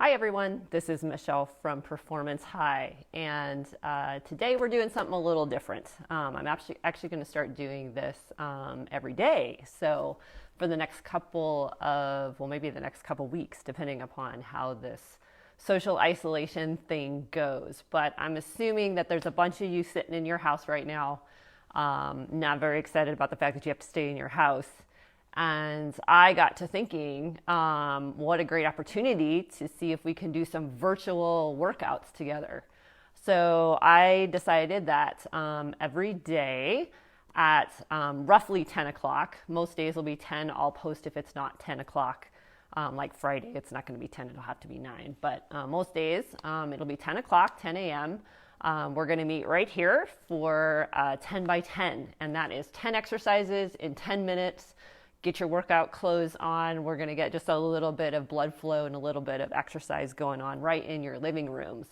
Hi everyone, this is Michelle from Performance High, and today we're doing something a little different. I'm actually going to start doing this every day. So for the next maybe the next couple weeks, depending upon how this social isolation thing goes. But I'm assuming that there's a bunch of you sitting in your house right now, not very excited about the fact that you have to stay in your house. And I got to thinking, what a great opportunity to see if we can do some virtual workouts together. So I decided that every day at roughly 10 o'clock, most days will be 10, I'll post if it's not 10 o'clock. Like Friday, it's not going to be 10, it'll have to be 9. But most days, it'll be 10 o'clock, 10 a.m. We're going to meet right here for 10 by 10. And that is 10 exercises in 10 minutes. Get your workout clothes on. We're going to get just a little bit of blood flow and a little bit of exercise going on right in your living rooms.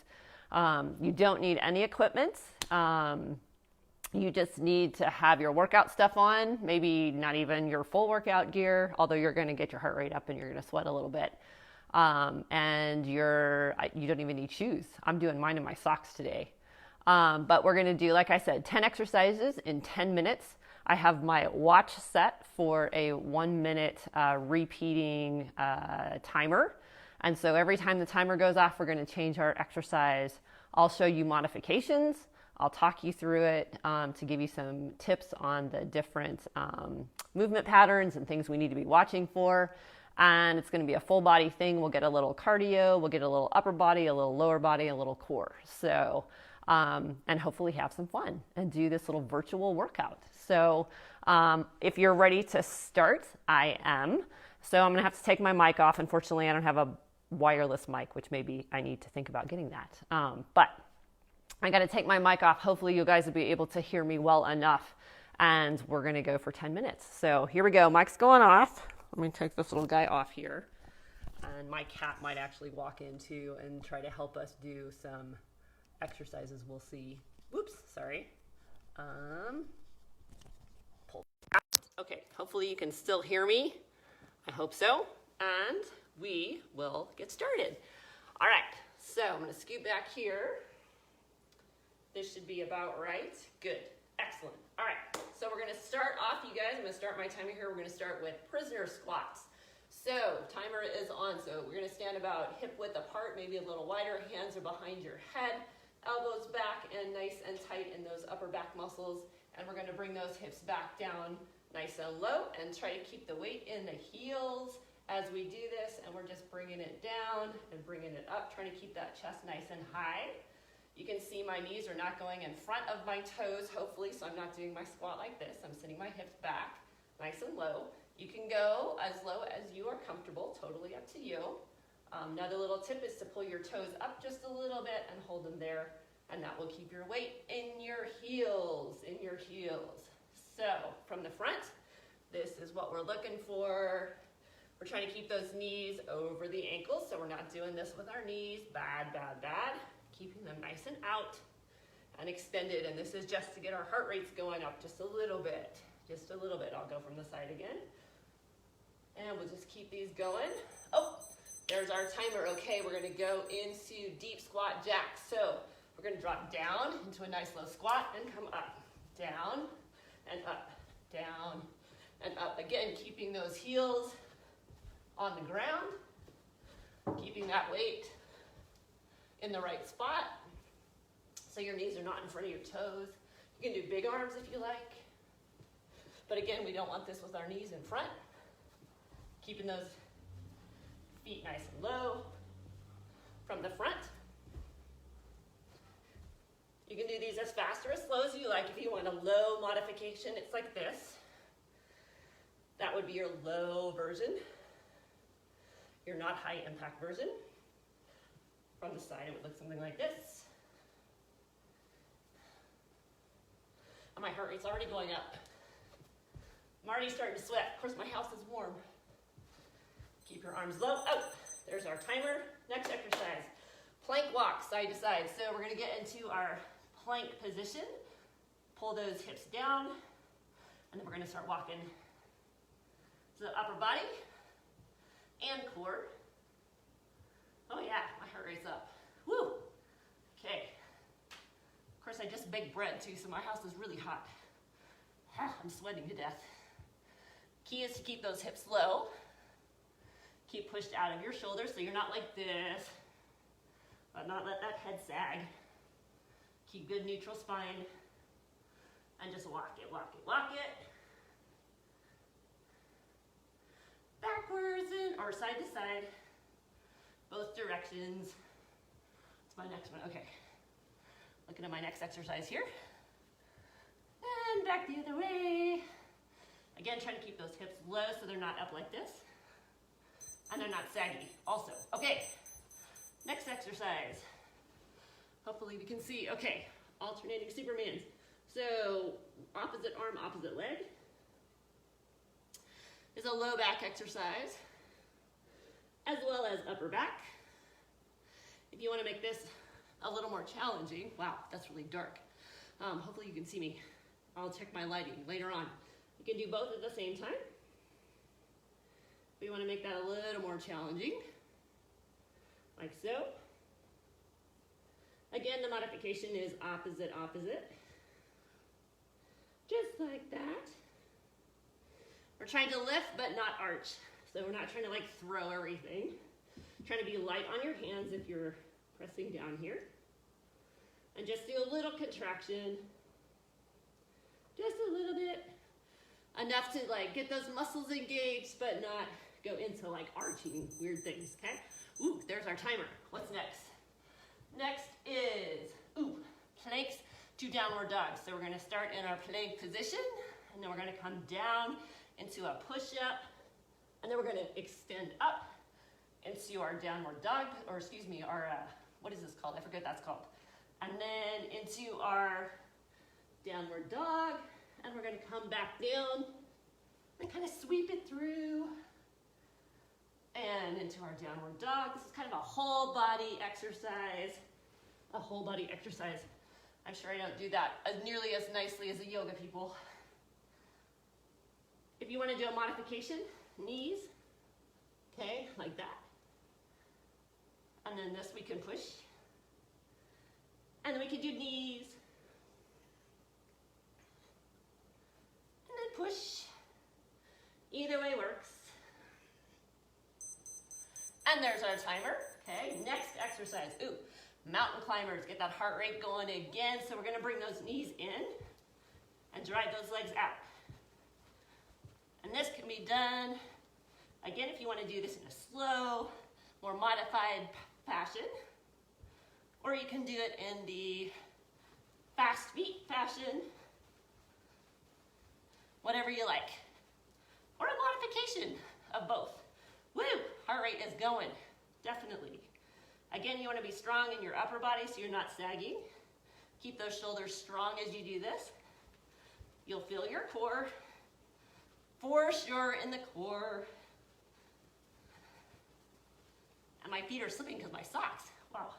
You don't need any equipment. You just need to have your workout stuff on, maybe not even your full workout gear, although you're going to get your heart rate up and you're going to sweat a little bit. And you don't even need shoes. I'm doing mine in my socks today. But we're going to do, like I said, 10 exercises in 10 minutes. I have my watch set for a 1 minute repeating timer. And so every time the timer goes off, we're going to change our exercise. I'll show you modifications. I'll talk you through it to give you some tips on the different movement patterns and things we need to be watching for. And it's going to be a full body thing. We'll get a little cardio, we'll get a little upper body, a little lower body, a little core. So, and hopefully have some fun and do this little virtual workout. So if you're ready to start, I am. So I'm going to have to take my mic off. Unfortunately, I don't have a wireless mic, which maybe I need to think about getting that. But I got to take my mic off. Hopefully you guys will be able to hear me well enough. And we're going to go for 10 minutes. So here we go. Mic's going off. Let me take this little guy off here. And my cat might actually walk in too and try to help us do some exercises. We'll see. Whoops, sorry. Okay, hopefully you can still hear me. I hope so. And we will get started. All right, so I'm going to scoot back here. This should be about right. Good, excellent. All right, so we're going to start off, you guys. I'm going to start my timer here. We're going to start with prisoner squats. So timer is on. So we're going to stand about hip width apart, maybe a little wider. Hands are behind your head. Elbows back and nice and tight in those upper back muscles. And we're going to bring those hips back down nice and low and try to keep the weight in the heels as we do this. And we're just bringing it down and bringing it up, trying to keep that chest nice and high. You can see my knees are not going in front of my toes, hopefully, so I'm not doing my squat like this. I'm sitting my hips back nice and low. You can go as low as you are comfortable, totally up to you. Another little tip is to pull your toes up just a little bit and hold them there, and that will keep your weight in your heels, So from the front, this is what we're looking for. We're trying to keep those knees over the ankles, so we're not doing this with our knees. Bad. Keeping them nice and out and extended, and this is just to get our heart rates going up just a little bit. I'll go from the side again. And we'll just keep these going. Oh, there's our timer. Okay, we're going to go into deep squat jacks. So we're going to drop down into a nice low squat and come up. Down and up, down and up. Again, keeping those heels on the ground, keeping that weight in the right spot so your knees are not in front of your toes. You can do big arms if you like. But again, we don't want this with our knees in front. Keeping those feet nice and low from the front. You can do these as fast or as slow as you like. If you want a low modification, it's like this. That would be your low version. Your not high impact version. From the side, it would look something like this. And my heart rate's already going up. I'm already starting to sweat. Of course, my house is warm. Keep your arms low. Oh, there's our timer. Next exercise, plank walk, side to side. So we're going to get into our plank position. Pull those hips down, and then we're going to start walking to the upper body and core. Oh yeah. I just baked bread too, so my house is really hot. I'm sweating to death. Key is to keep those hips low. Keep pushed out of your shoulders so you're not like this, but not let that head sag. Keep good neutral spine, and just walk it, walk it, walk it. Backwards and, or side to side, both directions. It's my next one, okay. Looking at my next exercise here. And back the other way. Again, trying to keep those hips low so they're not up like this. And they're not saggy also. Okay, next exercise. Hopefully we can see. Okay, alternating Supermans. So opposite arm, opposite leg is a low back exercise, as well as upper back. If you want to make this a little more challenging, wow, that's really dark. Hopefully you can see me. I'll check my lighting later on. You can do both at the same time. We want to make that a little more challenging, like so. Again, the modification is opposite, opposite. Just like that. We're trying to lift, but not arch. So we're not trying to like throw everything. Trying to be light on your hands if you're pressing down here. And just do a little contraction. Just a little bit. Enough to like get those muscles engaged, but not go into like arching weird things, okay? Ooh, there's our timer. What's next? Next is, planks to downward dog. So we're gonna start in our plank position, and then we're gonna come down into a push-up, and then we're gonna extend up into our downward dog, or excuse me, our, what is this called? I forget what that's called. And then into our downward dog, and we're gonna come back down and kind of sweep it through and into our downward dog. This is kind of a whole body exercise, I'm sure I don't do that nearly as nicely as the yoga people. If you want to do a modification, knees, okay, like that. And then this we can push. And then we can do knees. And then push. Either way works. And there's our timer. Okay, next exercise. Mountain climbers. Get that heart rate going again. So we're going to bring those knees in and drive those legs out. And this can be done, again, if you want to do this in a slow, more modified fashion, or you can do it in the fast feet fashion, whatever you like, or a modification of both. Woo, heart rate is going, definitely. Again, you want to be strong in your upper body so you're not sagging. Keep those shoulders strong as you do this. You'll feel your core, for sure in the core. And my feet are slipping because my socks, wow.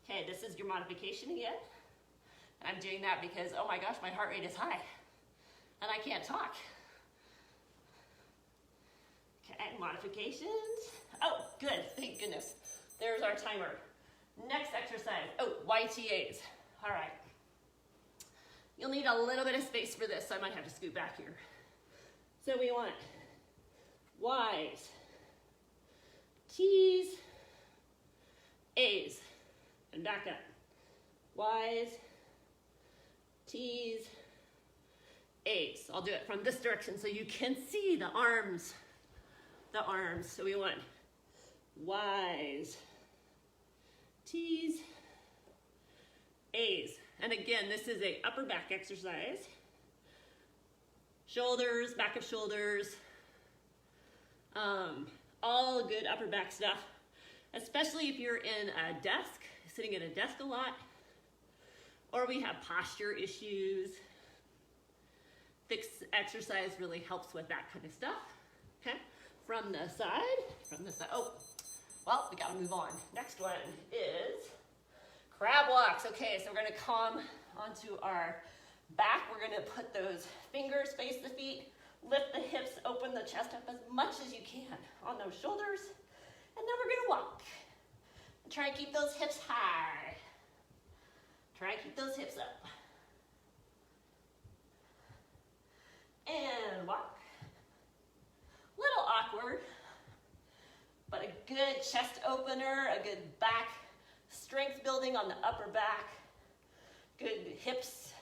Okay, this is your modification again. And I'm doing that because, oh my gosh, my heart rate is high and I can't talk. Okay, modifications. Oh, good, thank goodness. There's our timer. Next exercise, YTAs. All right. You'll need a little bit of space for this, so I might have to scoot back here. So we want Ys, Ts, As, and back up. Ys, Ts, As. I'll do it from this direction so you can see the arms. So we want Ys, T's, A's. And again, this is a upper back exercise. Shoulders, back of shoulders, all good upper back stuff, especially if you're in a desk, sitting at a desk a lot, or we have posture issues. This exercise really helps with that kind of stuff, okay? From the side, oh, well, we gotta move on. Next one is crab walks. Okay, so we're gonna come onto our back. We're gonna put those fingers face the feet, lift the hips, open the chest up as much as you can on those shoulders, and then we're gonna walk. And try and keep those hips high. Try and keep those hips up. And walk. Little awkward, but a good chest opener, a good back strength building on the upper back, good hips,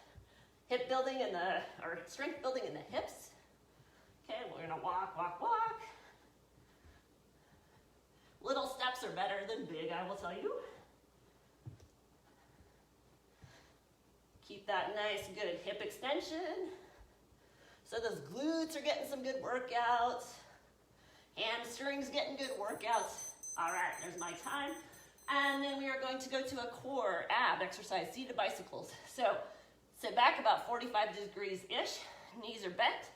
hip building in the, or strength building in the hips. Okay, we're gonna walk, walk, walk. Little steps are better than big, I will tell you. Keep that nice, good hip extension. So those glutes are getting some good workouts. Hamstrings getting good workouts. All right, there's my time. And then we are going to go to a core ab exercise, seated bicycles. So sit back about 45 degrees-ish. Knees are bent.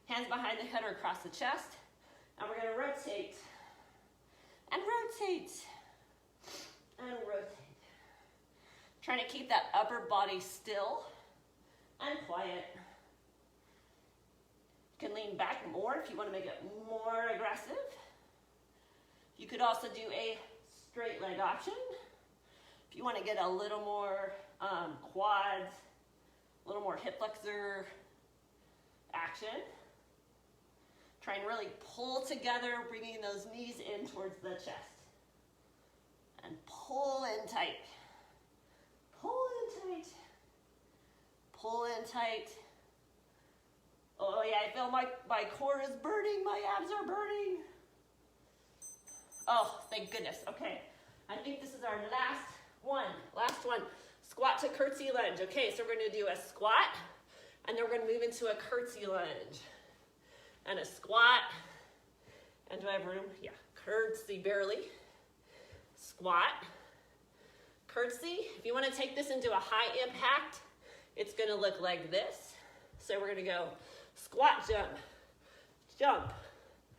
Hands behind the head or across the chest. And we're gonna rotate. And rotate. And rotate. Trying to keep that upper body still and quiet. You can lean back more if you want to make it more aggressive. You could also do a straight leg option. If you want to get a little more quads, a little more hip flexor action. Try and really pull together, bringing those knees in towards the chest. And pull in tight. Pull in tight. Pull in tight. Oh yeah, I feel my core is burning, my abs are burning. Oh, thank goodness. Okay, I think this is our last one. Squat to curtsy lunge. Okay, so we're gonna do a squat, and then we're gonna move into a curtsy lunge. And a squat, and do I have room? Yeah, curtsy barely. Squat, curtsy. If you wanna take this into a high impact, it's gonna look like this. So we're gonna go squat, jump, jump.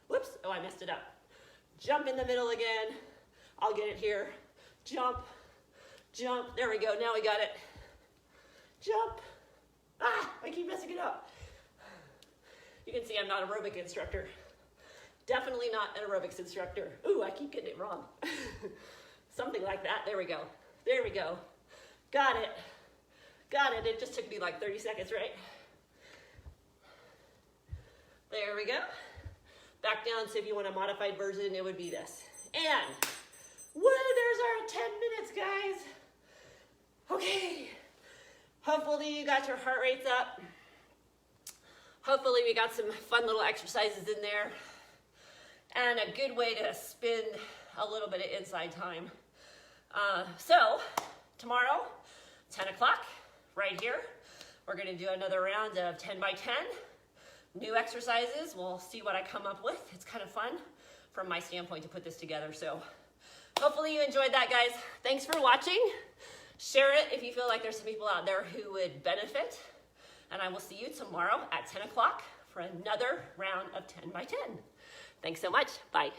Whoops, oh, I messed it up. Jump in the middle again. I'll get it here. Jump, jump. There we go, now we got it. Jump. Ah, I keep messing it up. You can see I'm not an aerobic instructor. Definitely not an aerobics instructor. Ooh, I keep getting it wrong. Something like that, there we go. There we go. Got it. Got it, it just took me like 30 seconds, right? There we go. Back down, so if you want a modified version, it would be this. And, woo, there's our 10 minutes, guys. Okay. Hopefully you got your heart rates up. Hopefully we got some fun little exercises in there. And a good way to spend a little bit of inside time. So, tomorrow, 10 o'clock, right here, we're gonna do another round of 10 by 10. New exercises, we'll see what I come up with. It's kind of fun from my standpoint to put this together. So hopefully you enjoyed that, guys. Thanks for watching. Share it if you feel like there's some people out there who would benefit. And I will see you tomorrow at 10 o'clock for another round of 10 by 10. Thanks so much. Bye.